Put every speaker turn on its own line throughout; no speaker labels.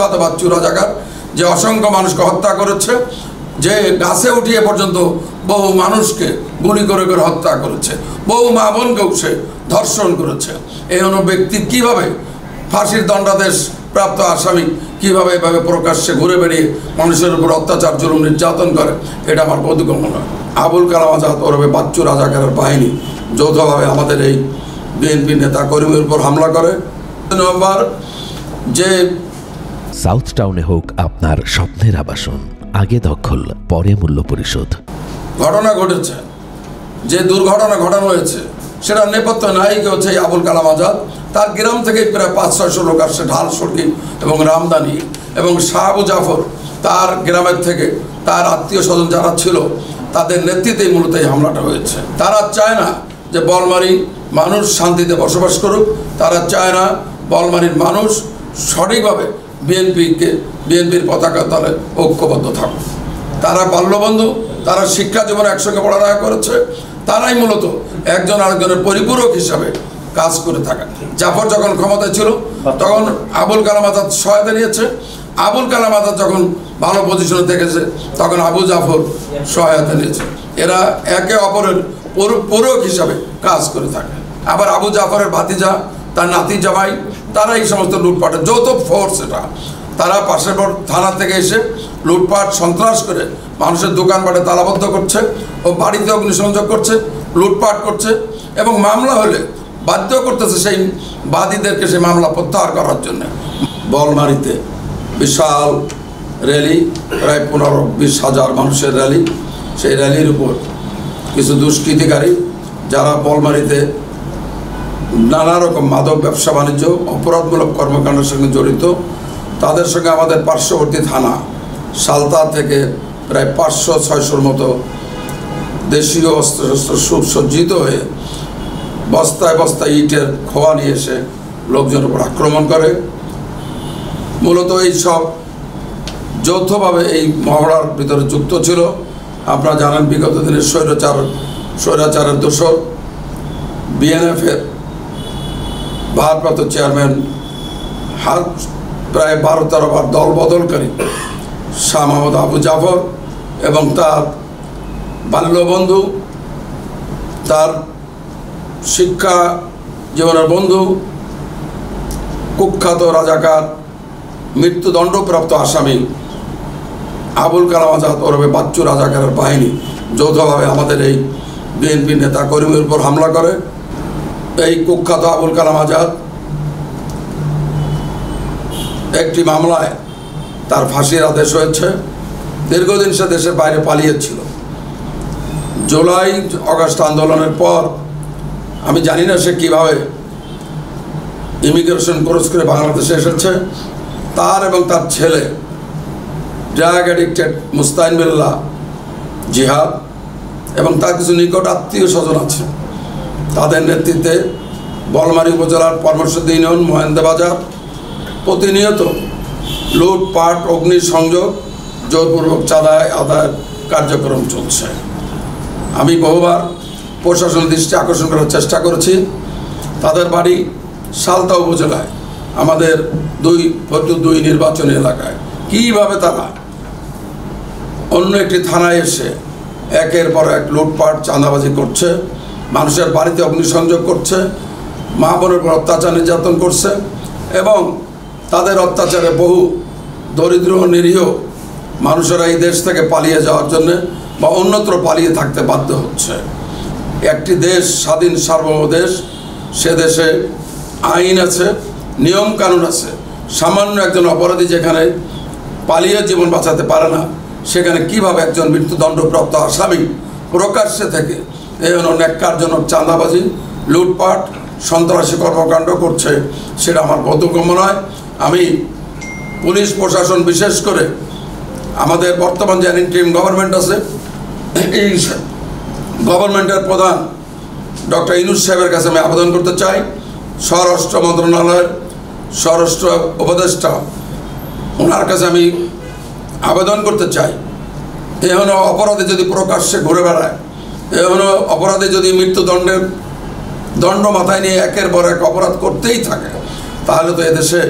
কুখ্যাত বাচ্চু রাজাকার, যে অসংখ্য মানুষকে হত্যা করেছে, যে গাছে উঠিয়ে পর্যন্ত বহু মানুষকে গুলি করে করে হত্যা করেছে, বহু মা বোনকেও সে ধর্ষণ করেছে। এই ব্যক্তি কীভাবে ফাঁসির দণ্ডাদেশ প্রাপ্ত আসামি কীভাবে এভাবে প্রকাশ্যে ঘুরে বেরিয়ে মানুষের উপর অত্যাচার জুলুম নির্যাতন করে, এটা আমার বোধগম্য নয়। আবুল কালাম আজাদ ওরফে বাচ্চু রাজাকারের বাহিনী যৌথভাবে আমাদের এই বিএনপি নেতা কর্মীর উপর হামলা করে। নম্বর যে
সাউথ টাউনে হোক আপনার স্বপ্নের আবাসন, আগে দখল পরে মূল্য পরিশোধ।
ঘটনা ঘটেছে, যে দুর্ঘটনা ঘটানো হয়েছে সেটা নেপথ্য নায়িকা হচ্ছে এই আবুল কালাম আজাদ। তার গ্রাম থেকে প্রায় 500-600 লোক আসছে ঢাল সড়কি এবং রামদানি, এবং শাহ আবু জাফর তার গ্রামের থেকে তার আত্মীয় স্বজন যারা ছিল তাদের নেতৃত্বেই মূলত এই হামলাটা হয়েছে। তারা চায় না যে বলমারি মানুষ শান্তিতে বসবাস করুক, তারা চায় না বলমারির মানুষ সঠিকভাবে বিএনপির পতাকা তলে ঐক্যবদ্ধ থাকুক। তারা বাল্যবন্ধু, তারা শিক্ষা জীবনে একসঙ্গে পড়ালেখা করেছে, তারাই মূলত একজন আরেকজনের পরিপূরক হিসাবে কাজ করে থাকা। জাফর যখন ক্ষমতায় ছিল তখন আবুল কালাম আজাদ সহায়তা নিয়েছে, আবুল কালাম আজাদ যখন ভালো পজিশনে থেকেছে তখন আবু জাফর সহায়তা নিয়েছে। এরা একে অপরের পূরক হিসাবে কাজ করে থাকে। আবার আবু জাফরের ভাতিজা, তার নাতি জামাই, তারা এই সমস্ত লুটপাটের যৌথ ফোর্স। এটা তারা পাশের থানা থেকে এসে লুটপাট সন্ত্রাস করে মানুষের দোকানপাটে তালাবদ্ধ করছে ও বাড়িতে অগ্নিসংযোগ করছে, লুটপাট করছে, এবং মামলা হলে বাধ্য করতেছে সেই বাদীদেরকে সেই মামলা প্রত্যাহার করার জন্য। বলমারিতে বিশাল র্যালি, প্রায় 15-20 হাজার মানুষের র্যালি। সেই র্যালির উপর কিছু দুষ্কৃতিকারী যারা বলমারিতে নানা রকম মাদক ব্যবসা বাণিজ্য অপরাধমূলক কর্মকাণ্ডের সঙ্গে জড়িত, তাদের সঙ্গে আমাদের পার্শ্ববর্তী থানা সালতা থেকে প্রায় 500-600 মতো দেশীয় অস্ত্রশস্ত্র সুসজ্জিত হয়ে বস্তায় বস্তায় ইটের খোয়া নিয়ে এসে লোকজনের উপর আক্রমণ করে। মূলত এই সব যৌথভাবে এই মহড়ার ভিতরে যুক্ত ছিল। আপনারা জানেন বিগত দিনের স্বৈরাচারের দোসর বিএনএফের ভারপ্রাপ্ত চেয়ারম্যান প্রায় 12-13 বার দল বদলকারী শাহ মোহাম্মদ আবু জাফর এবং তার বাল্যবন্ধু, তার শিক্ষা জীবনের বন্ধু, কুখ্যাত রাজাকার, মৃত্যুদণ্ডপ্রাপ্ত আসামি আবুল কালাম আজাদ ওরফে বাচ্চু রাজাকারের বাহিনী যৌথভাবে আমাদের এই বিএনপি নেতা কর্মীর উপর হামলা করে। এই কুখ্যাত আবুল কালাম আজাদ একটি মামলায় তার ফাঁসির আদেশ হয়েছে। দীর্ঘদিন সে দেশের বাইরে পালিয়েছিল। জুলাই আগস্ট আন্দোলনের পর আমি জানি না সে কীভাবে ইমিগ্রেশন ক্রস করে বাংলাদেশে এসেছে। তার এবং তার ছেলে ড্রাগ অ্যাডিক্টেড মুস্তাইন বিল্লাহ জিহাদ এবং তার কিছু নিকট আত্মীয় স্বজন আছে, তাদের নেতৃত্বে বলমারী উপজেলার পরামর্শদ ইউনিয়ন মহেন্দ্রবাজার প্রতিনিয়ত লুটপাট, অগ্নিসংযোগ, জোরপূর্বক চাঁদা আদায়ের কার্যক্রম চলছে। আমি বহুবার প্রশাসনের দৃষ্টি আকর্ষণ করার চেষ্টা করেছি। তাদের বাড়ি সালতা উপজেলায়, আমাদের 2 নির্বাচনী এলাকায়। কীভাবে তারা অন্য একটি থানায় এসে একের পর এক লুটপাট, চাঁদাবাজি করছে, মানুষের বাড়িতে অগ্নিসংযোগ করছে, মা বোনের উপর অত্যাচার নির্যাতন করছে, এবং তাদের অত্যাচারে বহু দরিদ্র নিরীহ মানুষেরা এই দেশ থেকে পালিয়ে যাওয়ার জন্য বা অন্যত্র পালিয়ে থাকতে বাধ্য হচ্ছে। একটি দেশ, স্বাধীন সার্বভৌম দেশ, সে দেশে আইন আছে, নিয়ম কানুন আছে। সামান্য একজন অপরাধী যেখানে পালিয়ে জীবন বাঁচাতে পারে না, সেখানে কিভাবে একজন মৃত্যুদণ্ডপ্রাপ্ত আসামি প্রকাশ্যে থেকে এই ন্যাক্কারজনক চাঁদাবাজি, লুটপাট, সন্ত্রাসী কর্মকাণ্ড করছে, সেটা আমার বোধগম্য নয়। আমি পুলিশ প্রশাসন, বিশেষ করে আমাদের বর্তমান যে ইন্টারিম গভর্নমেন্ট আছে, এই গভর্নমেন্টের প্রধান ডক্টর ইউনূস সাহেবের কাছে আমি আবেদন করতে চাই, স্বরাষ্ট্র মন্ত্রণালয়ের স্বরাষ্ট্র উপদেষ্টা ওনার কাছে আমি আবেদন করতে চাই, এমন অপরাধী যদি প্রকাশ্যে ঘুরে বেড়ায়, এমন অপরাধী যদি মৃত্যুদণ্ডের দণ্ড মাথায় নিয়ে একের পর এক অপরাধ করতেই থাকে, তাহলে তো এদেশে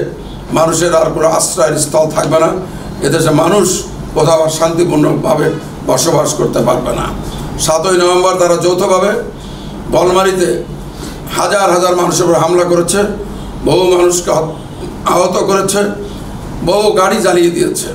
মানুষের আর কোনো আশ্রয়ের স্থল থাকবে না। এদেশে মানুষ কোথাও আর শান্তিপূর্ণভাবে বসবাস করতে পারবে না। 7ই নভেম্বর তারা যৌথভাবে বলমারিতে হাজার হাজার মানুষের উপর হামলা করেছে, বহু মানুষকে আহত করেছে, বহু গাড়ি জ্বালিয়ে দিয়েছে।